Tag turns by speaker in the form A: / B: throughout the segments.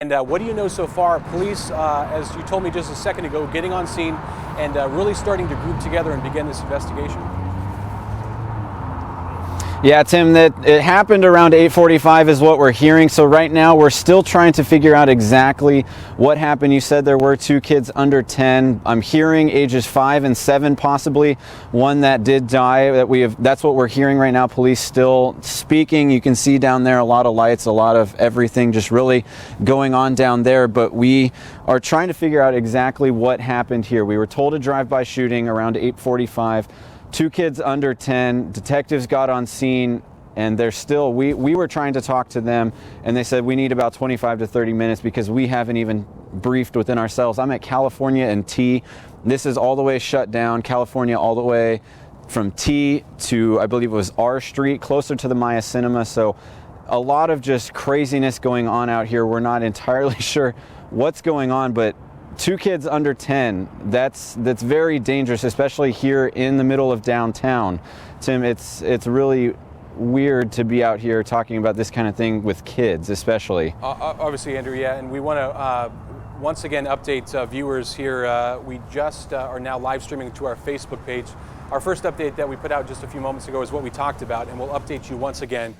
A: And what do you know so far? Police, as you told me just a second ago, getting on scene and really starting to group together and begin this investigation.
B: Yeah, Tim, that it happened around 8:45 is what we're hearing. So right now we're still trying to figure out exactly what happened. You said there were 2 kids under 10. I'm hearing ages 5 and 7, possibly one that did die. That's what we're hearing right now. Police still speaking. You can see down there a lot of lights, a lot of everything just really going on down there. But we are trying to figure out exactly what happened here. We were told a drive-by shooting around 8:45. 2 kids under 10, detectives got on scene, and they're still, we were trying to talk to them, and they said we need about 25 to 30 minutes because we haven't even briefed within ourselves. I'm at California and T. This is all the way shut down, California all the way from T to, I believe it was R Street, closer to the Maya Cinema. So a lot of just craziness going on out here. We're not entirely sure what's going on, but 2 kids under 10, that's very dangerous, especially here in the middle of downtown. Tim, it's really weird to be out here talking about this kind of thing with kids, especially.
A: Obviously, Andrew, yeah, and we want to once again update viewers here. We just are now live streaming to our Facebook page. Our first update that we put out just a few moments ago is what we talked about, and we'll update you once again.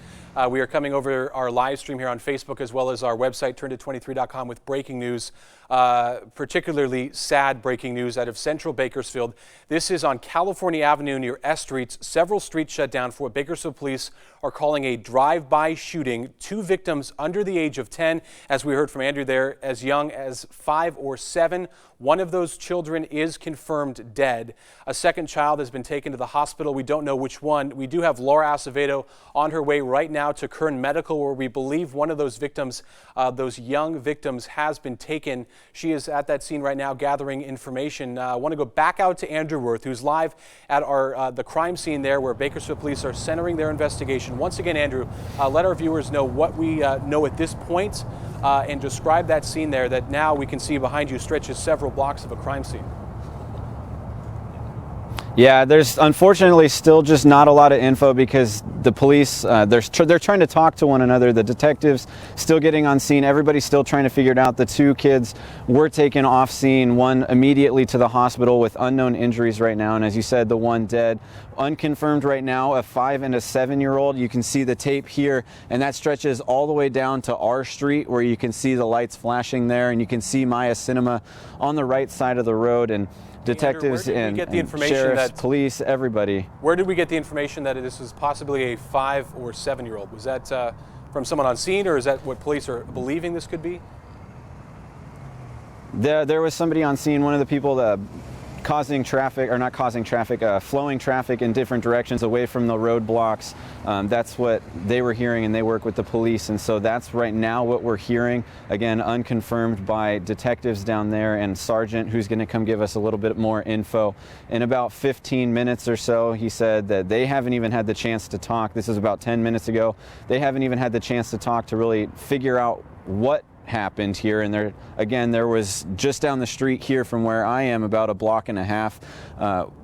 A: We are coming over our live stream here on Facebook as well as our website, turnto23.com, with breaking news, particularly sad breaking news out of Central Bakersfield. This is on California Avenue near S Streets. Several streets shut down for what Bakersfield police are calling a drive-by shooting. 2 victims under the age of 10, as we heard from Andrew there, as young as 5 or 7. One of those children is confirmed dead. A second child has been taken to the hospital. We don't know which one. We do have Laura Acevedo on her way right now to Kern Medical, where we believe one of those victims, those young victims, has been taken. She is at that scene right now gathering information. I want to go back out to Andrew Worth, who's live at the crime scene there where Bakersfield police are centering their investigation. Once again, Andrew, let our viewers know what we know at this point and describe that scene there that now we can see behind you stretches several blocks of a crime scene.
B: Yeah, there's unfortunately still just not a lot of info because the police, they're trying to talk to one another. The detectives still getting on scene. Everybody's still trying to figure it out. The 2 kids were taken off scene, one immediately to the hospital with unknown injuries right now. And as you said, the one dead. Unconfirmed right now, a 5 and a 7-year-old. You can see the tape here, and that stretches all the way down to R Street, where you can see the lights flashing there, and you can see Maya Cinema on the right side of the road. And detectives and sheriffs, police, everybody.
A: Where did we get the information that this was possibly a 5 or 7-year-old? Was that from someone on scene, or is that what police are believing this could be?
B: There was somebody on scene, one of the people causing traffic, or not causing traffic, flowing traffic in different directions away from the roadblocks. That's what they were hearing, and they work with the police, and so that's right now what we're hearing. Again, unconfirmed by detectives down there and Sergeant, who's going to come give us a little bit more info in about 15 minutes or so. He said that they haven't even had the chance to talk. This is about 10 minutes ago. They haven't even had the chance to talk to really figure out what happened here. And there was just down the street here from where I am, about a block and a half,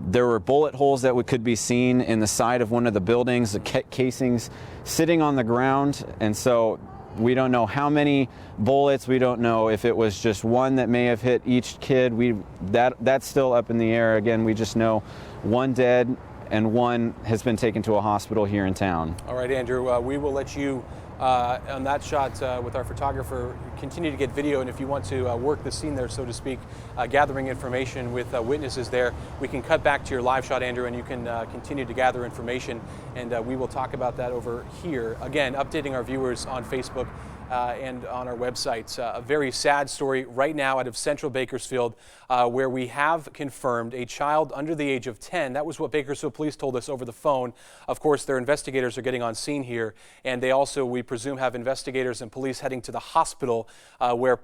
B: there were bullet holes that could be seen in the side of one of the buildings, the casings sitting on the ground. And so we don't know how many bullets. We don't know if it was just one that may have hit each kid. That's still up in the air. Again, we just know one dead and one has been taken to a hospital here in town.
A: All right, Andrew, we will let you on that shot with our photographer continue to get video, and if you want to work the scene there, so to speak, gathering information with witnesses there, we can cut back to your live shot, Andrew, and you can continue to gather information, and we will talk about that over here. Again, updating our viewers on Facebook and on our website. A very sad story right now out of Central Bakersfield, where we have confirmed a child under the age of 10. That was what Bakersfield police told us over the phone. Of course, their investigators are getting on scene here, and they also, we presume, have investigators and police heading to the hospital where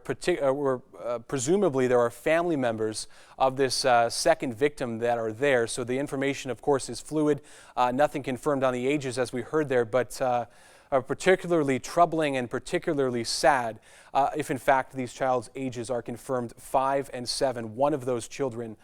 A: presumably there are family members of this second victim that are there. So the information, of course, is fluid. Nothing confirmed on the ages, as we heard there, but particularly troubling and particularly sad if in fact these child's ages are confirmed 5 and 7. One of those children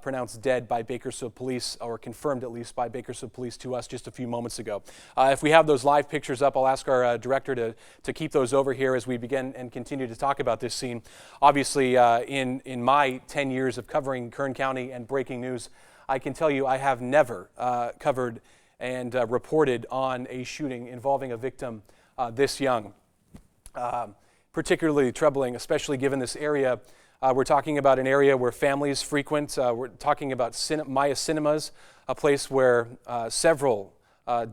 A: pronounced dead by Bakersfield Police, or confirmed at least by Bakersfield Police to us just a few moments ago. If we have those live pictures up, I'll ask our director to keep those over here as we begin and continue to talk about this scene. Obviously, in my 10 years of covering Kern County and breaking news, I can tell you I have never covered and reported on a shooting involving a victim this young. Particularly troubling, especially given this area. We're talking about an area where families frequent. We're talking about Maya Cinemas, a place where several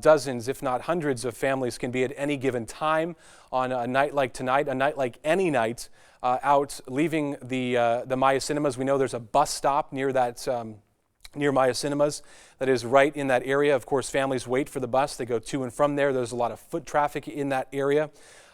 A: dozens, if not hundreds of families can be at any given time on a night like tonight, a night like any night, out leaving the Maya Cinemas. We know there's a bus stop near that near Maya Cinemas that is right in that area. Of course, families wait for the bus. They go to and from there. There's a lot of foot traffic in that area.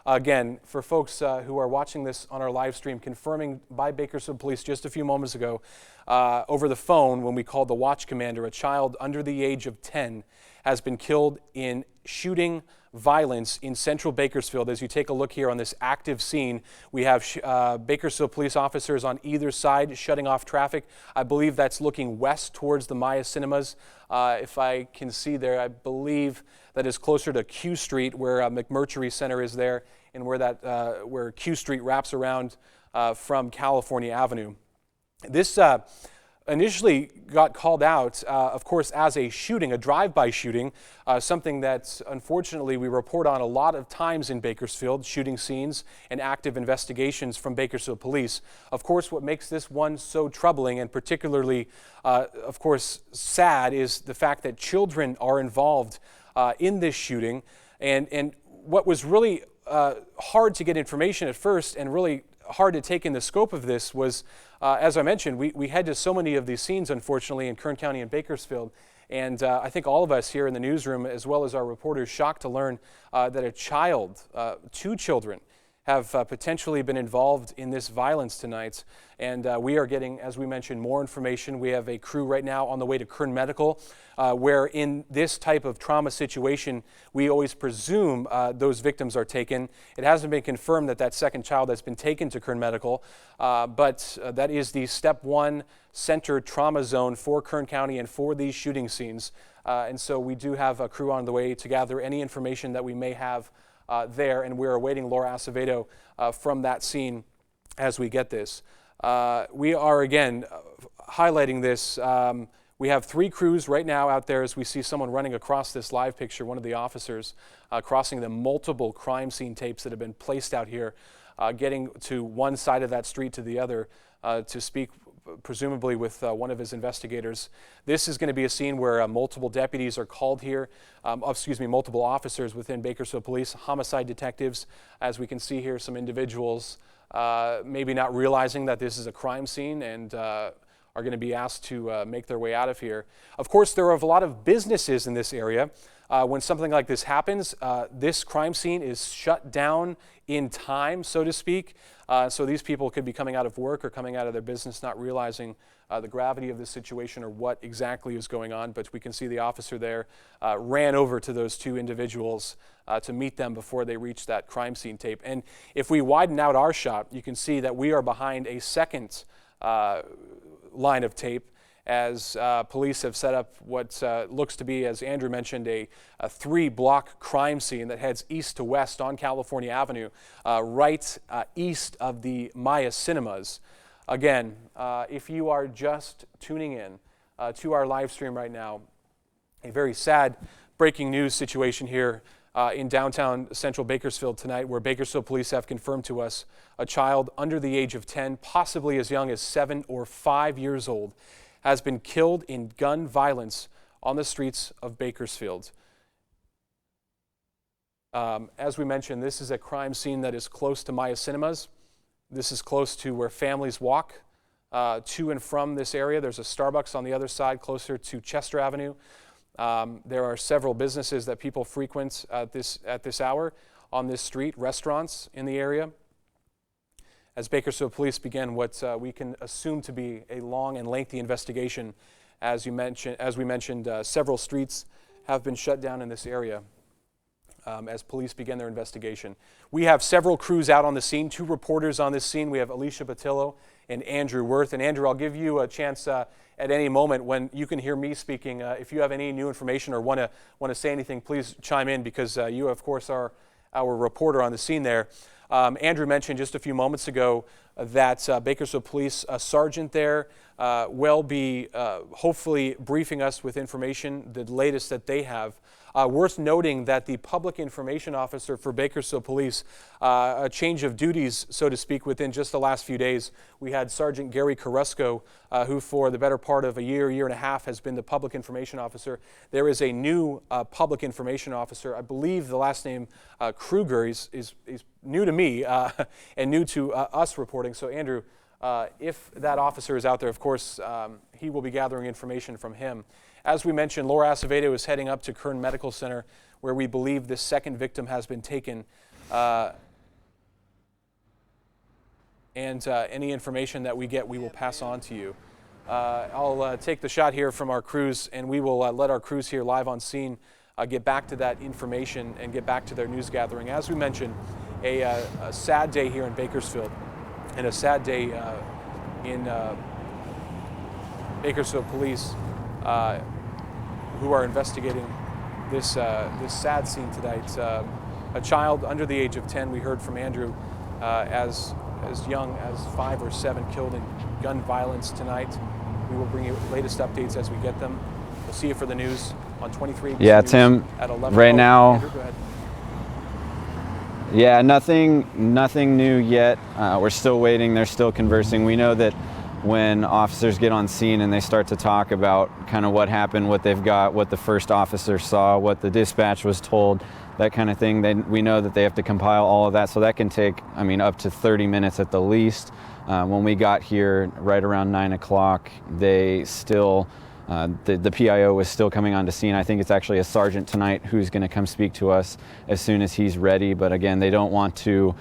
A: Again, for folks who are watching this on our live stream, confirming by Bakersfield Police just a few moments ago over the phone when we called the watch commander, a child under the age of 10 has been killed in shooting violence in Central Bakersfield. As you take a look here on this active scene, we have Bakersfield police officers on either side shutting off traffic. I believe that's looking west towards the Maya Cinemas. If I can see there, I believe that is closer to Q Street, where McMurtry Center is there, and where Q Street wraps around from California Avenue. This initially got called out, of course, as a shooting, a drive-by shooting, something that unfortunately we report on a lot of times in Bakersfield, shooting scenes and active investigations from Bakersfield Police. Of course, what makes this one so troubling and particularly, of course, sad is the fact that children are involved in this shooting. And what was really hard to get information at first and really hard to take in the scope of this was, as I mentioned, we head to so many of these scenes, unfortunately, in Kern County and Bakersfield. And I think all of us here in the newsroom, as well as our reporters, shocked to learn that a child, two children, have potentially been involved in this violence tonight. And we are getting, as we mentioned, more information. We have a crew right now on the way to Kern Medical, where in this type of trauma situation, we always presume those victims are taken. It hasn't been confirmed that that second child has been taken to Kern Medical, but that is the step one center trauma zone for Kern County and for these shooting scenes. And so we do have a crew on the way to gather any information that we may have there, and we're awaiting Laura Acevedo from that scene as we get this. We are, again, highlighting this. We have three crews right now out there as we see someone running across this live picture, one of the officers crossing the multiple crime scene tapes that have been placed out here, getting to one side of that street to the other to speak presumably with one of his investigators. This is going to be a scene where multiple deputies are called here, multiple officers within Bakersfield Police, homicide detectives. As we can see here, some individuals maybe not realizing that this is a crime scene and are going to be asked to make their way out of here. Of course, there are a lot of businesses in this area. When something like this happens, this crime scene is shut down in time, so to speak. So these people could be coming out of work or coming out of their business not realizing the gravity of this situation or what exactly is going on. But we can see the officer there ran over to those two individuals to meet them before they reached that crime scene tape. And if we widen out our shot, you can see that we are behind a second line of tape as police have set up what looks to be, as Andrew mentioned, a three-block crime scene that heads east to west on California Avenue, right east of the Maya Cinemas. Again, if you are just tuning in to our live stream right now, a very sad breaking news situation here in downtown Central Bakersfield tonight, where Bakersfield Police have confirmed to us a child under the age of 10, possibly as young as 7 or 5 years old, has been killed in gun violence on the streets of Bakersfield. As we mentioned, this is a crime scene that is close to Maya Cinemas. This is close to where families walk to and from this area. There's a Starbucks on the other side, closer to Chester Avenue. There are several businesses that people frequent at this hour on this street, restaurants in the area. As Bakersfield Police begin what we can assume to be a long and lengthy investigation, as we mentioned, several streets have been shut down in this area. as police begin their investigation. We have several crews out on the scene, 2 reporters on this scene. We have Alicia Patillo and Andrew Worth. And Andrew, I'll give you a chance at any moment when you can hear me speaking. If you have any new information or want to say anything, please chime in, because you, of course, are our reporter on the scene there. Andrew mentioned just a few moments ago that Bakersfield Police sergeant there will be hopefully briefing us with information, the latest that they have. Worth noting that the public information officer for Bakersfield Police, a change of duties, so to speak, within just the last few days. We had Sergeant Gary Carrasco, who for the better part of a year and a half has been the public information officer. There is a new public information officer. I believe the last name Kruger is new to me and new to us reporting. So Andrew, if that officer is out there, of course, he will be gathering information from him. As we mentioned, Laura Acevedo is heading up to Kern Medical Center, where we believe this second victim has been taken. And any information that we get, we will pass on to you. I'll take the shot here from our crews, and we will let our crews here live on scene get back to that information and get back to their news gathering. As we mentioned, a sad day here in Bakersfield, and a sad day in Bakersfield Police, who are investigating this sad scene tonight. A child under the age of 10, we heard from Andrew, as young as 5 or 7 killed in gun violence tonight. We will bring you the latest updates as we get them. We'll see you for the news on 23.
B: Yeah,
A: News
B: Tim,
A: at 11.
B: right now,
A: Andrew, go ahead.
B: Yeah, nothing new yet. We're still waiting. They're still conversing. We know that when officers get on scene and they start to talk about kind of what happened, what they've got, what the first officer saw, what the dispatch was told, that kind of thing, we know that they have to compile all of that. So that can take, up to 30 minutes at the least. When we got here right around 9 o'clock, they still, the PIO was still coming onto scene. I think it's actually a sergeant tonight who's going to come speak to us as soon as he's ready. But again, they don't want to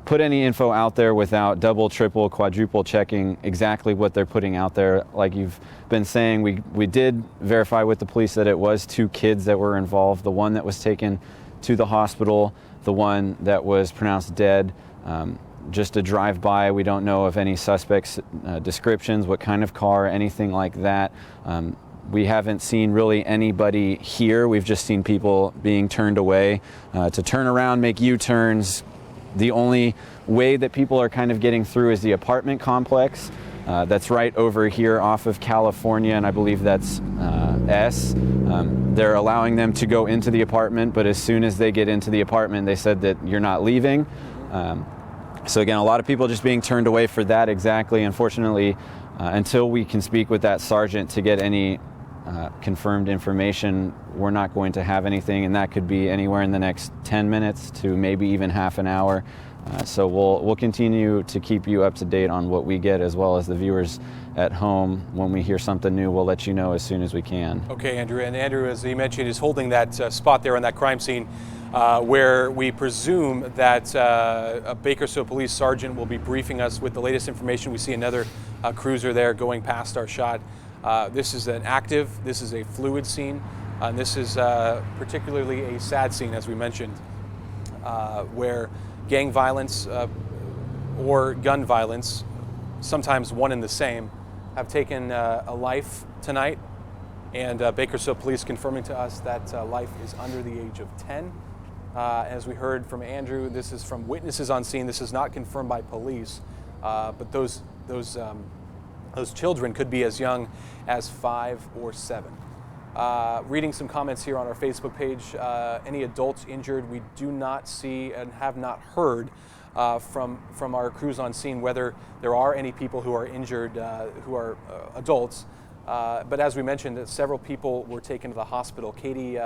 B: put any info out there without double, triple, quadruple checking exactly what they're putting out there. Like you've been saying, we did verify with the police that it was 2 kids that were involved. The one that was taken to the hospital, the one that was pronounced dead. Just a drive-by. We don't know of any suspects' descriptions, what kind of car, anything like that. We haven't seen really anybody here. We've just seen people being turned away to turn around, make U-turns. The only way that people are kind of getting through is the apartment complex. That's right over here off of California, and I believe that's S. They're allowing them to go into the apartment, but as soon as they get into the apartment, they said that you're not leaving. So again, a lot of people just being turned away for that exactly. Unfortunately, until we can speak with that sergeant to get any confirmed information, we're not going to have anything, and that could be anywhere in the next 10 minutes to maybe even half an hour. So we'll continue to keep you up to date on what we get, as well as the viewers at home. When we hear something new, we'll let you know as soon as we can. Okay, Andrew. And Andrew, as he mentioned, is holding that spot there on that crime scene where we presume that a Bakersfield Police sergeant will be briefing us with the latest information. We see another cruiser there going past our shot. This is this is a fluid scene, and this is particularly a sad scene, as we mentioned, where gang violence or gun violence, sometimes one and the same, have taken a life tonight, and Bakersfield Police confirming to us that life is under the age of 10. As we heard from Andrew, this is from witnesses on scene. This is not confirmed by police, but those children could be as young as 5 or 7. Reading some comments here on our Facebook page, any adults injured, we do not see and have not heard from our crews on scene whether there are any people who are injured who are adults. But as we mentioned, several people were taken to the hospital. Katie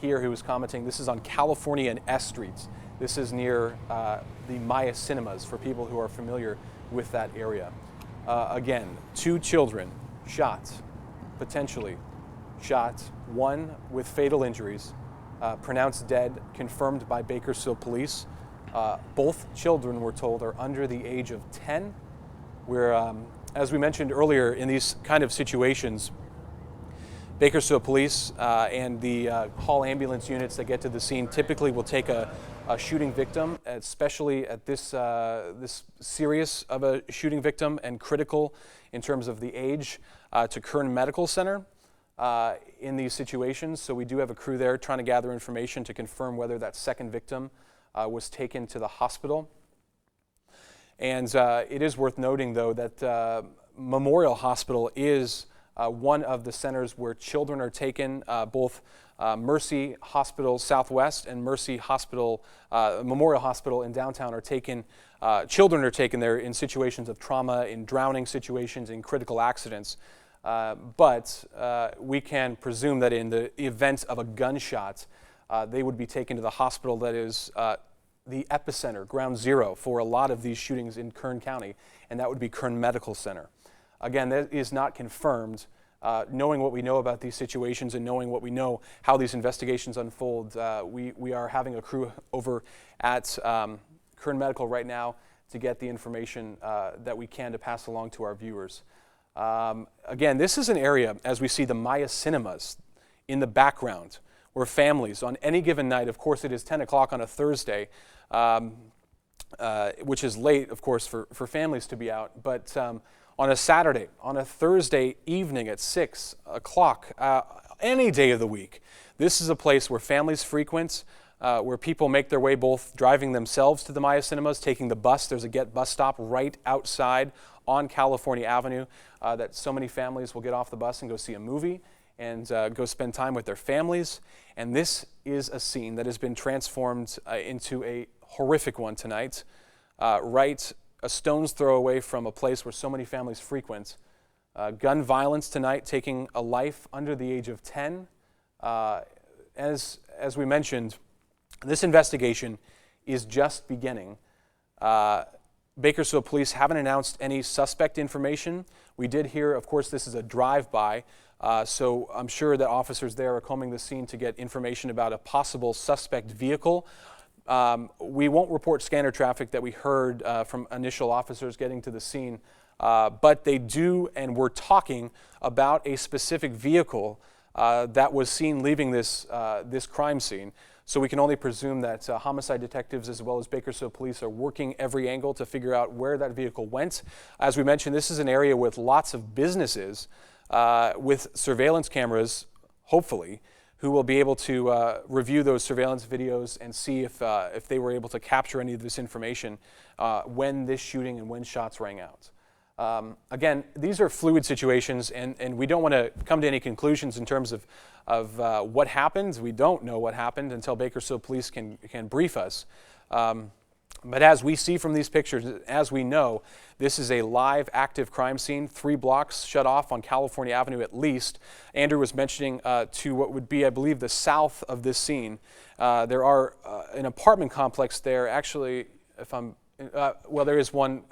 B: here, who was commenting, this is on California and S streets. This is near the Maya Cinemas, for people who are familiar with that area. Again, 2 children shot, potentially shot, 1 with fatal injuries, pronounced dead, confirmed by Bakersfield Police. Both children, we're told, are under the age of 10. Where, as we mentioned earlier, in these kind of situations,
A: Bakersfield Police and the Hall ambulance units that get to the scene typically will take a shooting victim, especially at this serious of a shooting victim and critical in terms of the age, to Kern Medical Center in these situations. So we do have a crew there trying to gather information to confirm whether that second victim was taken to the hospital. And it is worth noting, though, that Memorial Hospital is one of the centers where children are taken. Both Mercy Hospital Southwest and Mercy Hospital, Memorial Hospital in downtown are taken. Children are taken there in situations of trauma, in drowning situations, in critical accidents. But we can presume that in the event of a gunshot, they would be taken to the hospital that is the epicenter, ground zero for a lot of these shootings in Kern County, and that would be Kern Medical Center. Again, that is not confirmed. Knowing what we know about these situations and knowing what we know how these investigations unfold, we are having a crew over at Kern Medical right now to get the information that we can to pass along to our viewers. Again, this is an area, as we see the Maya Cinemas in the background, where families on any given night, of course it is 10 o'clock on a Thursday, which is late, of course, for families to be out, but on a Saturday, on a Thursday evening at 6 o'clock, any day of the week, this is a place where families frequent, where people make their way both driving themselves to the Maya Cinemas, taking the bus. There's a Get bus stop right outside on California Avenue that so many families will get off the bus and go see a movie and go spend time with their families. And this is a scene that has been transformed into a horrific one tonight, right a stone's throw away from a place where so many families frequent. Gun violence tonight taking a life under the age of 10. As we mentioned, this investigation is just beginning. Bakersfield Police haven't announced any suspect information. We did hear, of course, this is a drive-by, so I'm sure that officers there are combing the scene to get information about a possible suspect vehicle. We won't report scanner traffic that we heard from initial officers getting to the scene, but they do, and we're talking about a specific vehicle that was seen leaving this crime scene. So we can only presume that homicide detectives as well as Bakersfield Police are working every angle to figure out where that vehicle went. As we mentioned, this is an area with lots of businesses with surveillance cameras, hopefully, who will be able to review those surveillance videos and see if they were able to capture any of this information when this shooting and when shots rang out. Again, these are fluid situations, and we don't want to come to any conclusions in terms of what happened. We don't know what happened until Bakersfield Police can brief us. But as we see from these pictures, as we know, this is a live, active crime scene, 3 blocks shut off on California Avenue at least. Andrew was mentioning to what would be, I believe, the south of this scene. There are an apartment complex there, actually, if I'm, well, there is one,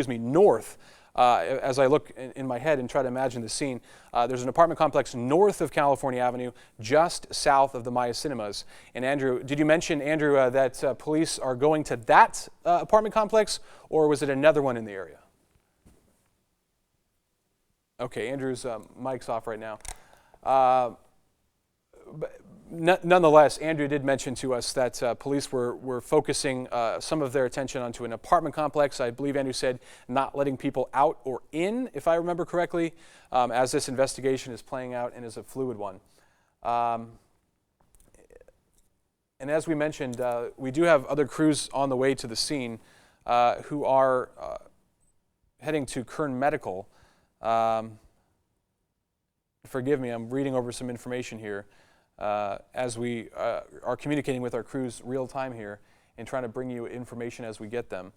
A: north. As I look in my head and try to imagine the scene, there's an apartment complex north of California Avenue, just south of the Maya Cinemas. And Andrew, did you mention, Andrew, that police are going to that apartment complex, or was it another one in the area? Okay, Andrew's mic's off right now. But nonetheless, Andrew did mention to us that police were focusing some of their attention onto an apartment complex. I believe Andrew said not letting people out or in, if I remember correctly, as this investigation is playing out and is a fluid one. And as we mentioned, we do have other crews on the way to the scene who are heading to Kern Medical. Forgive me, I'm reading over some information here. As we are communicating with our crews real time here and trying to bring you information as we get them.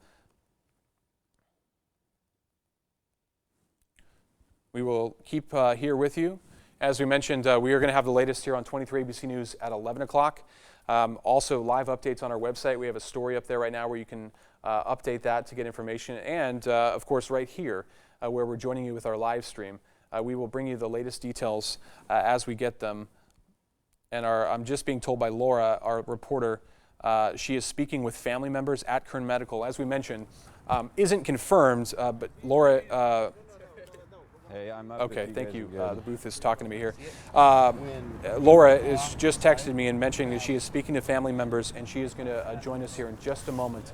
A: We will keep here with you. As we mentioned, we are going to have the latest here on 23 ABC News at 11 o'clock. Also, live updates on our website. We have a story up there right now where you can update that to get information. And, of course, right here where we're joining you with our live stream, we will bring you the latest details as we get them. And I'm just being told by Laura, our reporter, she is speaking with family members at Kern Medical. As we mentioned, isn't confirmed, but Laura,
B: Hey, I'm up.
A: Okay, thank you. The booth is talking to me here. Laura has just texted me and mentioning that she is speaking to family members, and she is going to join us here in just a moment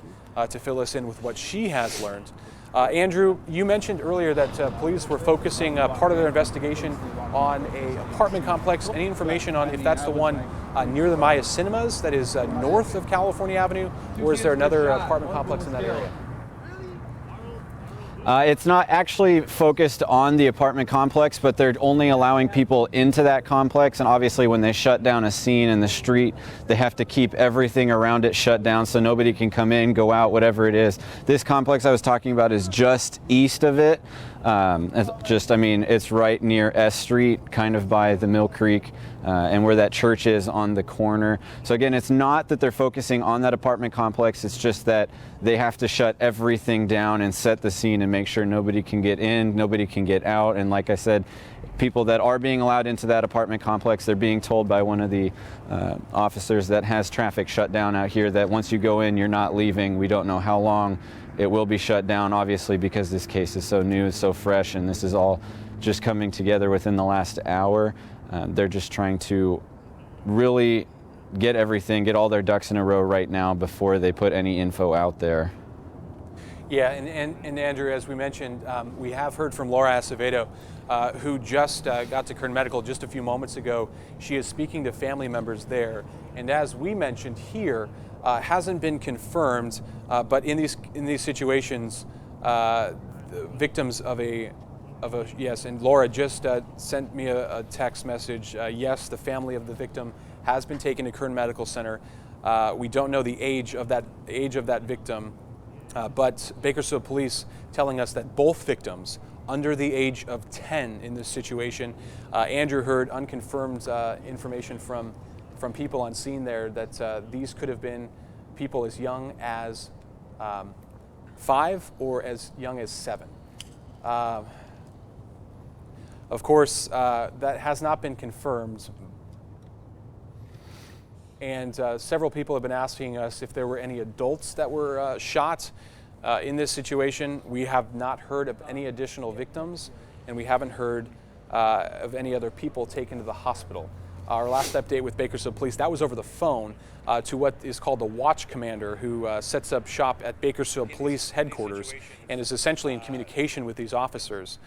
A: to fill us in with what she has learned. Andrew, you mentioned earlier that police were focusing part of their investigation on an apartment complex. Any information on if that's the one near the Maya Cinemas that is north of California Avenue, or is there another apartment complex in that area?
B: It's not actually focused on the apartment complex, but they're only allowing people into that complex. And obviously when they shut down a scene in the street, they have to keep everything around it shut down so nobody can come in, go out, whatever it is. This complex I was talking about is just east of it. It's right near S Street, kind of by the Mill Creek, and where that church is on the corner. So again, it's not that they're focusing on that apartment complex, it's just that they have to shut everything down and set the scene and make sure nobody can get in, nobody can get out. And like I said, people that are being allowed into that apartment complex, they're being told by one of the officers that has traffic shut down out here that once you go in, you're not leaving. We don't know how long it will be shut down, obviously, because this case is so new, so fresh, and this is all just coming together within the last hour. They're just trying to really get all their ducks in a row right now before they put any info out there.
A: Yeah, and Andrew, as we mentioned, we have heard from Laura Acevedo, who just got to Kern Medical just a few moments ago. She is speaking to family members there, and as we mentioned here, hasn't been confirmed, but in these situations, victims of a yes, and Laura just sent me a text message. Yes, the family of the victim has been taken to Kern Medical Center. We don't know the age of that victim, but Bakersfield Police telling us that both victims under the age of 10 in this situation. Andrew heard unconfirmed information from people on scene there that these could have been people as young as 5 or as young as 7. Of course, that has not been confirmed. And several people have been asking us if there were any adults that were shot in this situation. We have not heard of any additional victims, and we haven't heard of any other people taken to the hospital. Our last update with Bakersfield Police, that was over the phone to what is called the watch commander, who sets up shop at Bakersfield Police headquarters and is essentially in communication with these officers.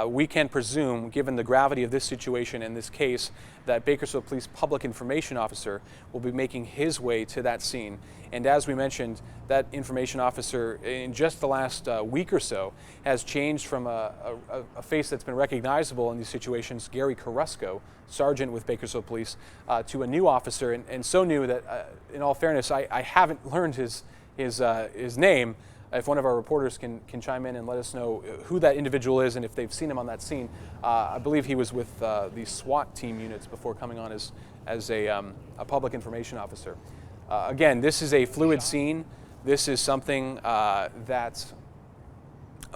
A: We can presume, given the gravity of this situation and this case, that Bakersfield Police Public Information Officer will be making his way to that scene. And as we mentioned, that information officer in just the last week or so has changed from a face that's been recognizable in these situations, Gary Carrasco, sergeant with Bakersfield Police, to a new officer, and so new that, in all fairness, I haven't learned his name. If one of our reporters can chime in and let us know who that individual is and if they've seen him on that scene. I believe he was with the SWAT team units before coming on as a public information officer. Again, this is a fluid scene. This is something that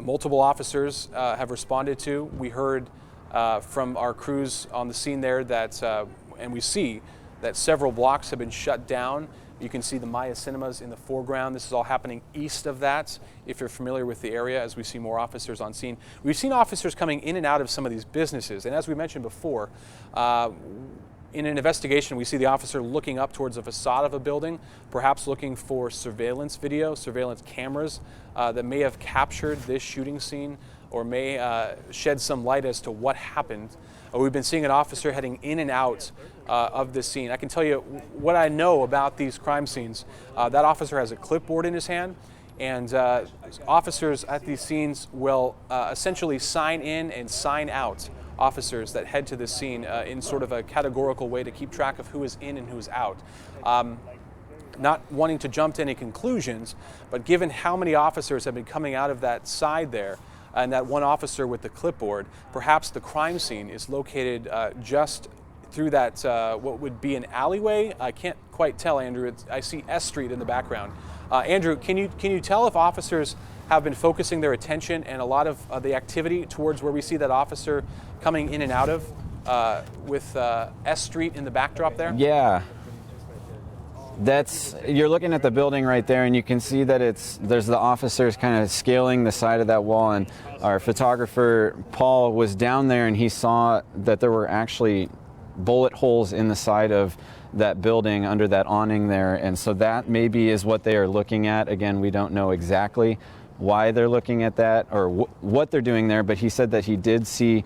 A: multiple officers have responded to. We heard from our crews on the scene there that, and we see that several blocks have been shut down. You can see the Maya Cinemas in the foreground. This is all happening east of that, if you're familiar with the area, as we see more officers on scene. We've seen officers coming in and out of some of these businesses, and as we mentioned before, in an investigation, we see the officer looking up towards the facade of a building, perhaps looking for surveillance video, surveillance cameras that may have captured this shooting scene or may shed some light as to what happened. We've been seeing an officer heading in and out of this scene. I can tell you what I know about these crime scenes. That officer has a clipboard in his hand, and officers at these scenes will essentially sign in and sign out officers that head to this scene in sort of a categorical way to keep track of who is in and who is out. Not wanting to jump to any conclusions, but given how many officers have been coming out of that side there, and that one officer with the clipboard, perhaps the crime scene is located just through that, what would be an alleyway. I can't quite tell, Andrew. I see S Street in the background. Andrew, can you tell if officers have been focusing their attention and a lot of the activity towards where we see that officer coming in and out of with S Street in the backdrop there?
B: Yeah. You're looking at the building right there, and you can see that there's the officers kind of scaling the side of that wall, and our photographer Paul was down there and he saw that there were actually bullet holes in the side of that building under that awning there, and so that maybe is what they are looking at. Again, we don't know exactly why they're looking at that or what they're doing there, but he said that he did see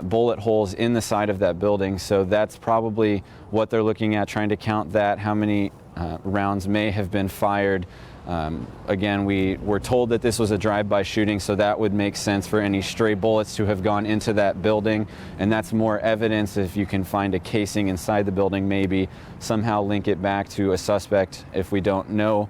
B: bullet holes in the side of that building, so that's probably what they're looking at, trying to count that, how many rounds may have been fired. Again, we were told that this was a drive-by shooting, so that would make sense for any stray bullets to have gone into that building, and that's more evidence if you can find a casing inside the building, maybe somehow link it back to a suspect if we don't know,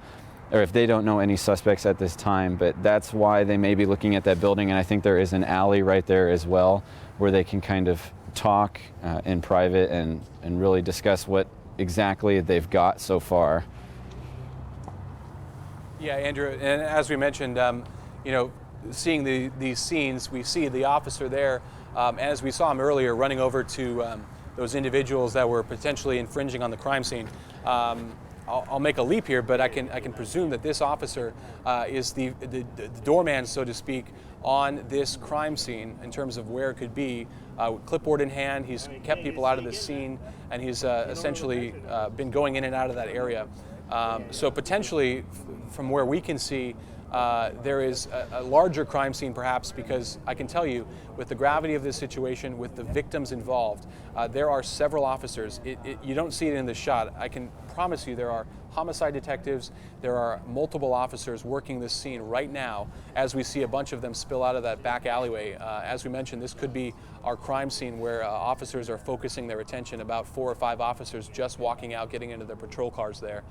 B: or if they don't know any suspects at this time. But that's why they may be looking at that building, and I think there is an alley right there as well where they can kind of talk in private and really discuss what exactly they've got so far.
A: Yeah, Andrew, and as we mentioned, seeing these scenes, we see the officer there, as we saw him earlier, running over to those individuals that were potentially infringing on the crime scene. I'll make a leap here, but I can presume that this officer is the doorman, so to speak, on this crime scene in terms of where it could be. Clipboard in hand, he's kept people out of the scene, and he's essentially been going in and out of that area. So potentially, from where we can see, there is a larger crime scene perhaps, because I can tell you, with the gravity of this situation, with the victims involved, there are several officers. You don't see it in the shot. I can promise you there are homicide detectives, there are multiple officers working this scene right now as we see a bunch of them spill out of that back alleyway. As we mentioned, this could be our crime scene where officers are focusing their attention, about 4 or 5 officers just walking out, getting into their patrol cars there,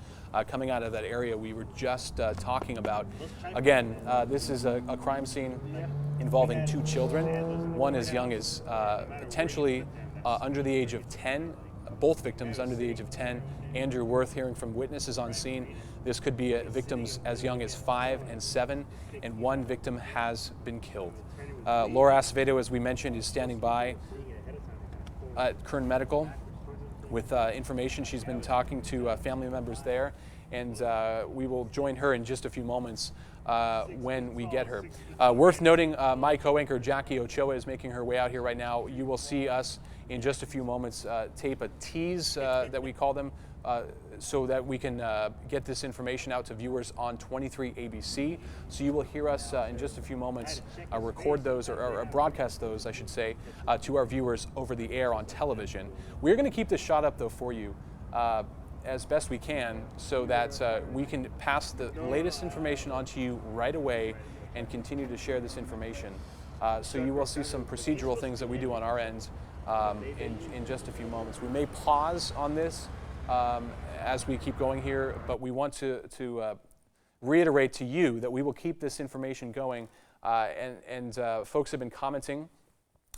A: coming out of that area we were just talking about. Again, this is a crime scene involving 2 children, one as young as potentially under the age of 10, both victims under the age of 10. Andrew Worth, hearing from witnesses on scene, this could be victims as young as 5 and 7, and 1 victim has been killed. Laura Acevedo, as we mentioned, is standing by at Kern Medical with information. She's been talking to family members there, and we will join her in just a few moments when we get her. Worth noting, my co-anchor Jackie Ochoa is making her way out here right now. You will see us in just a few moments tape a tease that we call them, so that we can get this information out to viewers on 23 ABC. So you will hear us in just a few moments record those, or broadcast those, I should say, to our viewers over the air on television. We're going to keep this shot up, though, for you as best we can, so that we can pass the latest information on to you right away and continue to share this information. So you will see some procedural things that we do on our end in just a few moments. We may pause on this as we keep going here, but we want to reiterate to you that we will keep this information going, and folks have been commenting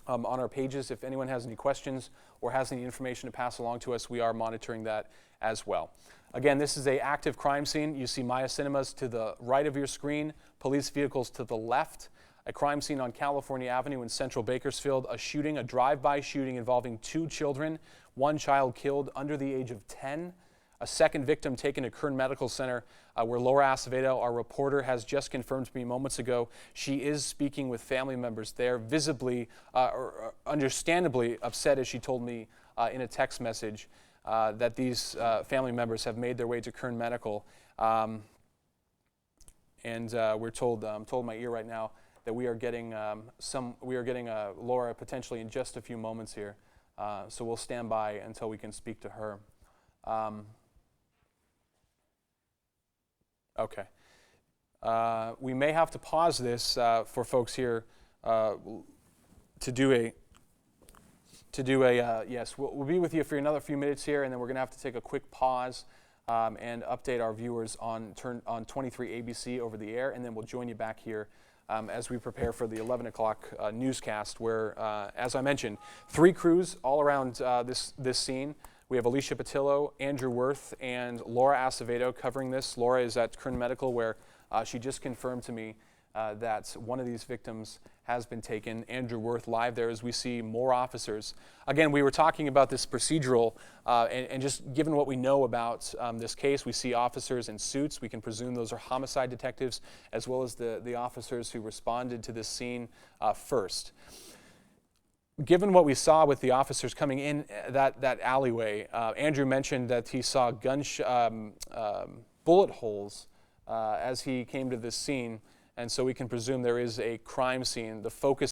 A: on our pages. If anyone has any questions or has any information to pass along to us, we are monitoring that as well. Again, this is an active crime scene. You see Maya Cinemas to the right of your screen, police vehicles to the left. A crime scene on California Avenue in Central Bakersfield, a shooting, a drive-by shooting involving 2 children, 1 child killed under the age of 10. A second victim taken to Kern Medical Center, where Laura Acevedo, our reporter, has just confirmed to me moments ago she is speaking with family members there, visibly or understandably upset, as she told me in a text message, that these family members have made their way to Kern Medical. And we're told, I'm told in my ear right now, that we are getting Laura potentially in just a few moments here. So we'll stand by until we can speak to her. Okay. We may have to pause this for folks here to do a yes. We'll be with you for another few minutes here, and then we're going to have to take a quick pause and update our viewers on 23 ABC over the air, and then we'll join you back here as we prepare for the 11 o'clock newscast, where, as I mentioned, 3 crews all around this scene. We have Alicia Patillo, Andrew Worth, and Laura Acevedo covering this. Laura is at Kern Medical, where she just confirmed to me that one of these victims has been taken. Andrew Worth live there as we see more officers. Again, we were talking about this procedural, and just given what we know about this case, we see officers in suits. We can presume those are homicide detectives, as well as the officers who responded to this scene first. Given what we saw with the officers coming in that alleyway, Andrew mentioned that he saw bullet holes as he came to this scene, and so we can presume there is a crime scene. The focus